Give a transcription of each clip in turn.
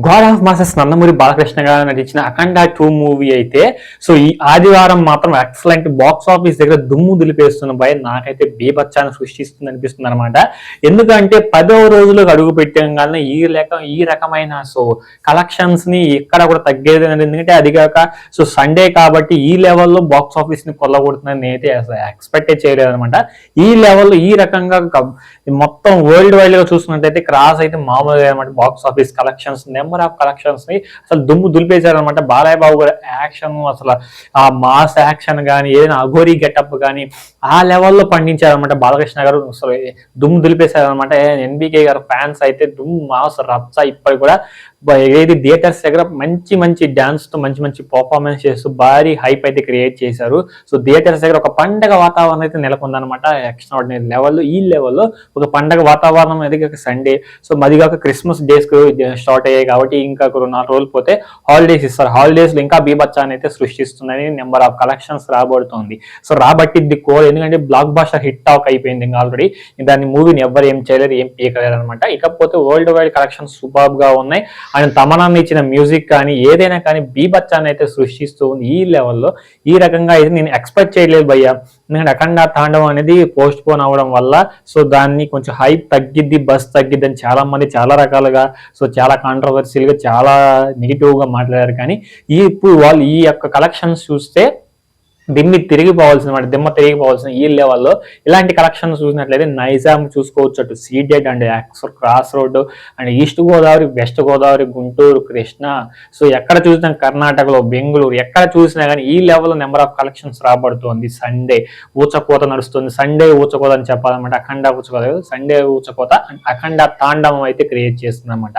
God of masses Nandamuri Balakrishna గారు నటించిన అఖండ 2 movie అయితే సో ఈ ఆదివారం మాత్రం ఎక్సలెంట్ బాక్స్ ఆఫీస్ దగ్గర దుమ్ము దులిపేస్తున్న భయ నాకైతే బీభత్సాన్ని సృష్టిస్తుంది అనిపిస్తుంది అనమాట. ఎందుకంటే 10వ రోజులకు అడుగు పెట్టగానే ఈ రకమైన సో కలెక్షన్స్ ని ఎక్కడ కూడా తగ్గేది అనేది. ఎందుకంటే అది కాక సో సండే కాబట్టి ఈ లెవెల్లో బాక్స్ ఆఫీస్ ని కొల్లగొడుతుందని నేనైతే అసలు ఎక్స్పెక్టే చేయలేదు అనమాట. ఈ లెవెల్లో ఈ రకంగా మొత్తం వరల్డ్ వైడ్ గా చూసుకున్నట్టయితే క్రాస్ అయితే మామూలుగా అనమాట. Box office collections number of collections ని అసలు దుమ్ము దులిపేశారు అనమాట. బాలయ్య బాబు గారి యాక్షన్ అసలు ఆ మాస్ యాక్షన్ కానీ ఏదైనా అఘోరీ గెటప్ కానీ ఆ లెవెల్లో పండించారనమాట బాలకృష్ణ గారు. అసలు దుమ్ము దులిపేశారు అనమాట. ఎన్బికే గారు ఫ్యాన్స్ అయితే దుమ్ము మాస్ రచ్చ ఇప్పటికి కూడా ఏది థియేటర్స్ దగ్గర మంచి మంచి డాన్స్ తో మంచి మంచి పర్ఫార్మెన్స్ చేస్తూ భారీ హైప్ అయితే క్రియేట్ చేశారు. సో థియేటర్స్ దగ్గర ఒక పండగ వాతావరణం అయితే నెలకొందనమాట. ఎక్స్ట్రాడినరీ లెవెల్లో ఈ లెవెల్లో ఒక పండగ వాతావరణం అది సండే. సో మదిగాక క్రిస్మస్ డేస్ స్టార్ట్ అయ్యాయి కాబట్టి ఇంకా 4 రోజులు పోతే హాలిడేస్ ఇస్తారు. హాలిడేస్ లో ఇంకా బీభత్సాన్ని అయితే సృష్టిస్తుందని నెంబర్ ఆఫ్ కలెక్షన్స్ రాబడుతుంది. సో రాబట్టింది కోర్ ఎందుకంటే బ్లాక్ బాస్టర్ హిట్ టాక్ అయిపోయింది ఇంకా ఆల్రెడీ. దాని మూవీని ఎవరు ఏం చేయలేరు, ఏం పీకలేరు అనమాట. ఇకపోతే వరల్డ్ వైడ్ కలెక్షన్స్ సూపర్ గా ఉన్నాయి. అండ్ తమనాన్ని ఇచ్చిన మ్యూజిక్ కానీ ఏదైనా కానీ బీభత్సాన్ని అయితే సృష్టిస్తూ ఉంది. ఈ లెవెల్లో ఈ రకంగా అయితే నేను ఎక్స్పెక్ట్ చేయలేదు భయ్యా. ఎందుకంటే అఖండ తాండవం అనేది పోస్ట్ పోన్ అవ్వడం వల్ల సో దాన్ని కొంచెం హైప్ తగ్గిద్ది, బస్ తగ్గిద్ది అని చాలా మంది చాలా రకాలుగా సో చాలా కాంట్రవర్సీలుగా చాలా నెగిటివ్ గా మాట్లాడారు. కానీ ఇప్పుడు వాళ్ళు ఈ యొక్క కలెక్షన్స్ చూస్తే దిమ్మ తిరిగిపోవాల్సిన ఈ లెవెల్లో ఇలాంటి కలెక్షన్స్ చూసినట్లయితే నైజాం చూసుకోవచ్చు, అటు ceded and cross road and east Godavari, west Godavari, Guntur, Krishna, so ఎక్కడ చూసినా కర్ణాటకలో బెంగళూరు ఎక్కడ చూసినా కానీ ఈ లెవెల్లో నెంబర్ ఆఫ్ కలెక్షన్స్ రాబడుతుంది. సండే ఊచకోత నడుస్తుంది. సండే ఊచకోత అని చెప్పాలన్నమాట. అఖండ ఊచకోత, సండే ఊచకోత అఖండ తాండవం అయితే క్రియేట్ చేస్తుంది అనమాట.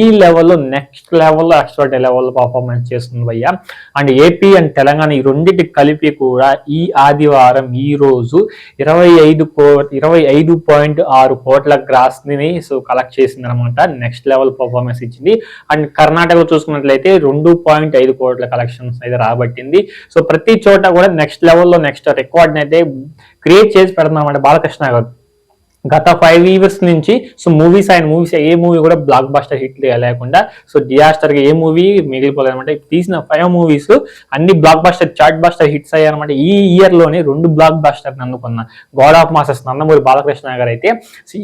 ఈ లెవెల్లో నెక్స్ట్ లెవెల్లో ఎక్స్ట్రా లెవెల్లో పర్ఫార్మెన్స్ చేస్తుంది భయ్య. అండ్ ఏపీ అండ్ తెలంగాణ ఈ రెండింటికి కలిపి కూడా ఈ ఆదివారం ఈ రోజు 25.6 కోట్ల గ్రాస్ ని సో కలెక్ట్ చేసింది అనమాట. నెక్స్ట్ లెవెల్ పర్ఫార్మెన్స్ ఇచ్చింది. అండ్ కర్ణాటక చూసుకున్నట్లయితే 2.5 కోట్ల కలెక్షన్స్ అయితే రాబట్టింది. సో ప్రతి చోట కూడా నెక్స్ట్ లెవెల్లో నెక్స్ట్ రికార్డ్ అయితే క్రియేట్ చేసి పెడుతుంది అనమాట బాలకృష్ణ గారు. గత 5 years నుంచి సో మూవీస్ ఏ మూవీ కూడా బ్లాక్ బస్టర్ హిట్ లేకుండా సో డిజాస్టర్ గా ఏ మూవీ మిగిలిపోలేదు అనమాట. తీసిన 5 movies అన్ని blockbuster chartbuster hits అయ్యారనమాట. ఈ ఇయర్ లోనే 2 బ్లాక్ బస్టర్ అందుకున్న god of masses Nandamuri Balakrishna garu అయితే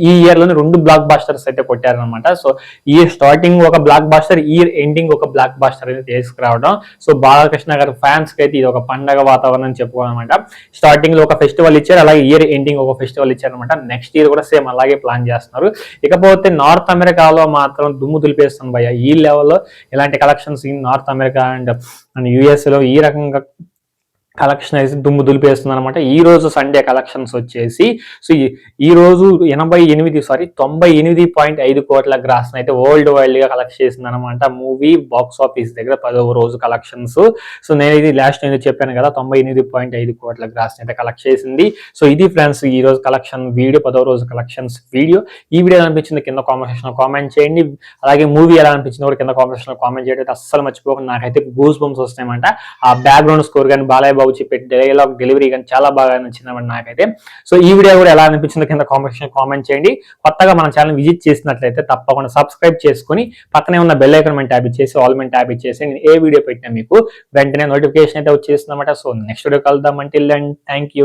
ఈ ఇయర్ లోనే 2 బ్లాక్ బస్టర్స్ అయితే కొట్టారనమాట. సో ఈ స్టార్టింగ్ ఒక బ్లాక్ బస్టర్, ఇయర్ ఎండింగ్ ఒక బ్లాక్ బస్టర్ అయితే తీసుకురావడం సో బాలకృష్ణ గారి ఫ్యాన్స్ కి అయితే ఇది ఒక పండగ వాతావరణం చెప్పుకోవాలన్నమాట. స్టార్టింగ్ లో ఒక ఫెస్టివల్ ఇచ్చారు, అలాగే ఇయర్ ఎండింగ్ ఒక ఫెస్టివల్ ఇచ్చారనమాట. నెక్స్ట్ ఇయర్ కూడా సేమ్ అలాగే ప్లాన్ చేస్తున్నారు. ఇకపోతే నార్త్ అమెరికాలో మాత్రం దుమ్ము దులిపేస్తుంది భయ్య. ఈ లెవెల్లో ఇలాంటి collections north America and US లో ఈ రకంగా కలెక్షన్ అయితే దుమ్ము దులిపేస్తుంది అనమాట. ఈ రోజు సండే కలెక్షన్స్ వచ్చేసి సో ఈ రోజు 98.5 కోట్ల గ్రాస్ అయితే వరల్డ్ వైడ్ గా కలెక్ట్ చేసింది అనమాట. మూవీ బాక్స్ ఆఫీస్ దగ్గర 10వ రోజు కలెక్షన్స్. సో నేను ఇది లాస్ట్ నేను చెప్పాను కదా 98.5 కోట్ల గ్రాస్ అయితే కలెక్ట్ చేసింది. సో ఇది ఫ్రెండ్స్ ఈ రోజు కలెక్షన్ వీడియో, 10వ రోజు కలెక్షన్స్ వీడియో. ఈ వీడియో ఎలా అనిపించింది కింద కామెంట్ సెక్షన్ లో కామెంట్ చేయండి. అలాగే మూవీ ఎలా అనిపించింది కూడా కింద కామెంట్ సెక్షన్ లో కామెంట్ చేయడం అస్సలు మర్చిపోకుండా. నాకైతే గూస్ బంప్స్ వస్తాయన్నమాట. ఆ బ్యాక్గ్రౌండ్ స్కోర్ కానీ బాలయ్య చెప్పే డైలాగ్ డెలివరీ కానీ చాలా బాగా నచ్చిందన్నమాట నాకైతే. సో ఈ వీడియో కూడా ఎలా అనిపించిందో కింద కామెంట్ చేయండి. కొత్తగా మన ఛానల్ విజిట్ చేసినట్లయితే తప్పకుండా సబ్స్క్రైబ్ చేసుకుని పక్కనే ఉన్న బెల్ ఐకాన్ మీద ట్యాప్ ఇచ్చేసి ఆల్ మీద ట్యాప్ ఇచ్చేసి నేను ఏ వీడియో పెట్టినా మీకు వెంటనే నోటిఫికేషన్ అయితే వచ్చేస్తుంది అనమాట. సో నెక్స్ట్ వీడియో కలుద్దాం. Until then thank you.